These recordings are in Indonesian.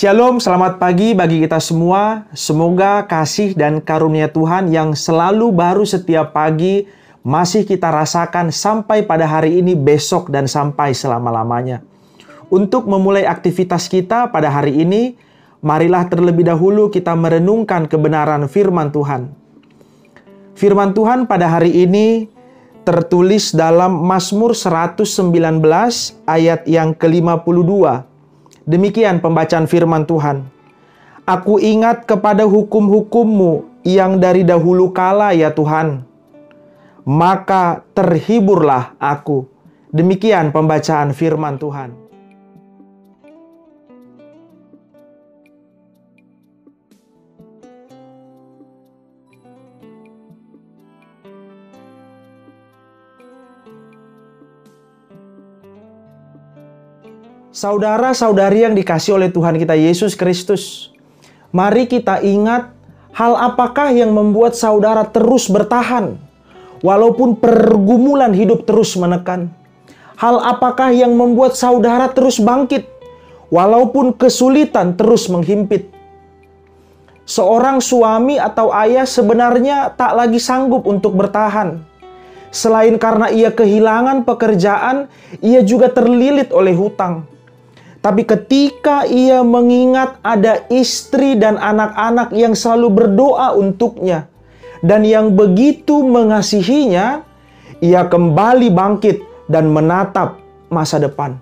Shalom, selamat pagi bagi kita semua. Semoga kasih dan karunia Tuhan yang selalu baru setiap pagi masih kita rasakan sampai pada hari ini, besok, dan sampai selama-lamanya. Untuk memulai aktivitas kita pada hari ini, marilah terlebih dahulu kita merenungkan kebenaran firman Tuhan. Firman Tuhan pada hari ini tertulis dalam Mazmur 119 ayat yang ke-52. Demikian pembacaan firman Tuhan. Aku ingat kepada hukum-hukum-Mu yang dari dahulu kala ya Tuhan. Maka terhiburlah aku. Demikian pembacaan firman Tuhan. Saudara-saudari yang dikasihi oleh Tuhan kita Yesus Kristus, mari kita ingat hal apakah yang membuat saudara terus bertahan walaupun pergumulan hidup terus menekan. Hal apakah yang membuat saudara terus bangkit walaupun kesulitan terus menghimpit. Seorang suami atau ayah sebenarnya tak lagi sanggup untuk bertahan. Selain karena ia kehilangan pekerjaan, ia juga terlilit oleh hutang. Tapi ketika ia mengingat ada istri dan anak-anak yang selalu berdoa untuknya dan yang begitu mengasihinya, ia kembali bangkit dan menatap masa depan.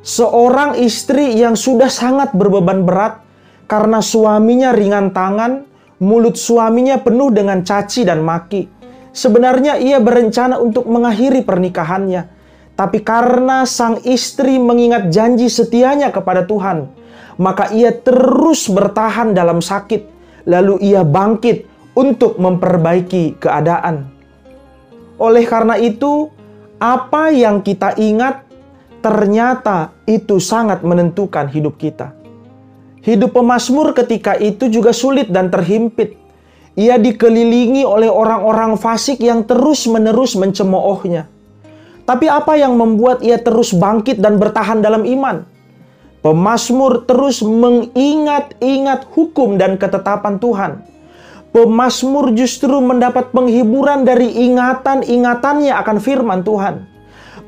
Seorang istri yang sudah sangat berbeban berat karena suaminya ringan tangan, mulut suaminya penuh dengan caci dan maki. Sebenarnya ia berencana untuk mengakhiri pernikahannya. Tapi karena sang istri mengingat janji setianya kepada Tuhan, maka ia terus bertahan dalam sakit. Lalu ia bangkit untuk memperbaiki keadaan. Oleh karena itu, apa yang kita ingat ternyata itu sangat menentukan hidup kita. Hidup pemazmur ketika itu juga sulit dan terhimpit. Ia dikelilingi oleh orang-orang fasik yang terus-menerus mencemoohnya. Tapi apa yang membuat ia terus bangkit dan bertahan dalam iman? Pemazmur terus mengingat-ingat hukum dan ketetapan Tuhan. Pemazmur justru mendapat penghiburan dari ingatan-ingatannya akan firman Tuhan.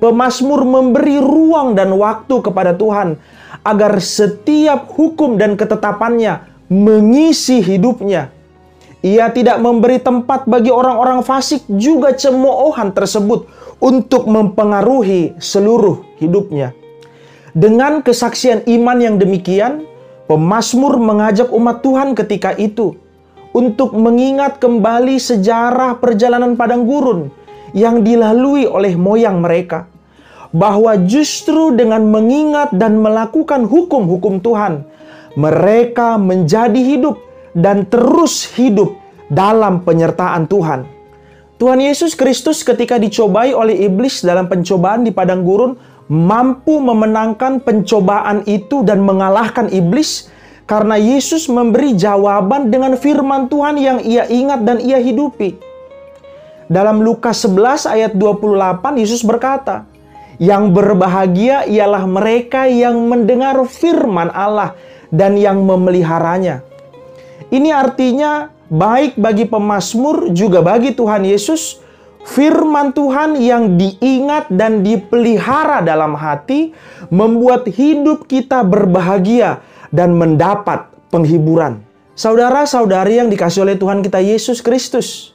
Pemazmur memberi ruang dan waktu kepada Tuhan agar setiap hukum dan ketetapannya mengisi hidupnya. Ia tidak memberi tempat bagi orang-orang fasik juga cemoohan tersebut untuk mempengaruhi seluruh hidupnya. Dengan kesaksian iman yang demikian, pemazmur mengajak umat Tuhan ketika itu untuk mengingat kembali sejarah perjalanan padang gurun yang dilalui oleh moyang mereka. Bahwa justru dengan mengingat dan melakukan hukum-hukum Tuhan, mereka menjadi hidup dan terus hidup dalam penyertaan Tuhan. Tuhan Yesus Kristus ketika dicobai oleh iblis dalam pencobaan di padang gurun mampu memenangkan pencobaan itu dan mengalahkan iblis karena Yesus memberi jawaban dengan firman Tuhan yang ia ingat dan ia hidupi. Dalam Lukas 11 ayat 28 Yesus berkata, "Yang berbahagia ialah mereka yang mendengar firman Allah dan yang memeliharanya." Ini artinya baik bagi pemazmur juga bagi Tuhan Yesus, firman Tuhan yang diingat dan dipelihara dalam hati membuat hidup kita berbahagia dan mendapat penghiburan. Saudara-saudari yang dikasihi oleh Tuhan kita Yesus Kristus,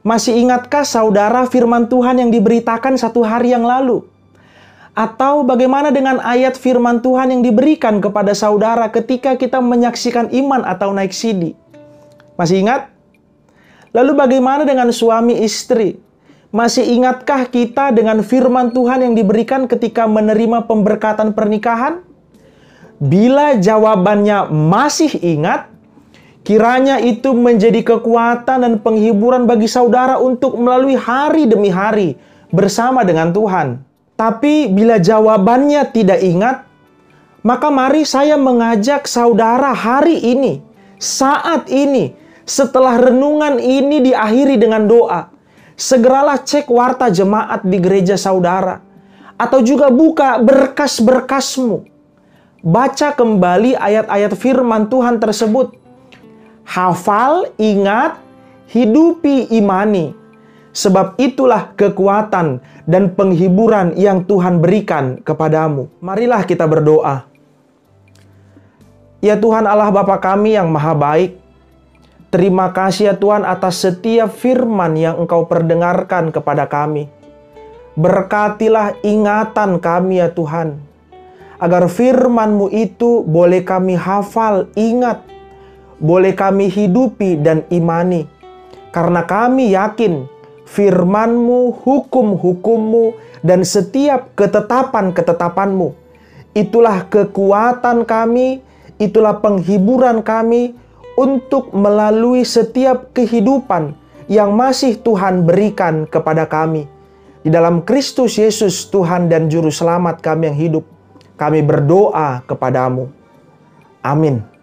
masih ingatkah saudara firman Tuhan yang diberitakan satu hari yang lalu? Atau bagaimana dengan ayat firman Tuhan yang diberikan kepada saudara ketika kita menyaksikan iman atau naik CD? Masih ingat? Lalu bagaimana dengan suami istri? Masih ingatkah kita dengan firman Tuhan yang diberikan ketika menerima pemberkatan pernikahan? Bila jawabannya masih ingat, kiranya itu menjadi kekuatan dan penghiburan bagi saudara untuk melalui hari demi hari bersama dengan Tuhan. Tapi bila jawabannya tidak ingat, maka mari saya mengajak saudara hari ini, saat ini, setelah renungan ini diakhiri dengan doa, segeralah cek warta jemaat di gereja saudara, atau juga buka berkas-berkasmu. baca kembali ayat-ayat firman Tuhan tersebut. Hafal, ingat, hidupi, imani. Sebab itulah kekuatan dan penghiburan yang Tuhan berikan kepadamu. Marilah kita berdoa. Ya Tuhan Allah Bapa kami yang maha baik, terima kasih ya Tuhan atas setiap firman yang Engkau perdengarkan kepada kami. Berkatilah ingatan kami ya Tuhan, agar firman-Mu itu boleh kami hafal, ingat, boleh kami hidupi dan imani. Karena kami yakin firman-Mu, hukum-hukum-Mu, dan setiap ketetapan-ketetapan-Mu, itulah kekuatan kami, itulah penghiburan kami untuk melalui setiap kehidupan yang masih Tuhan berikan kepada kami. Di dalam Kristus Yesus, Tuhan dan Juru Selamat kami yang hidup, kami berdoa kepadamu. Amin.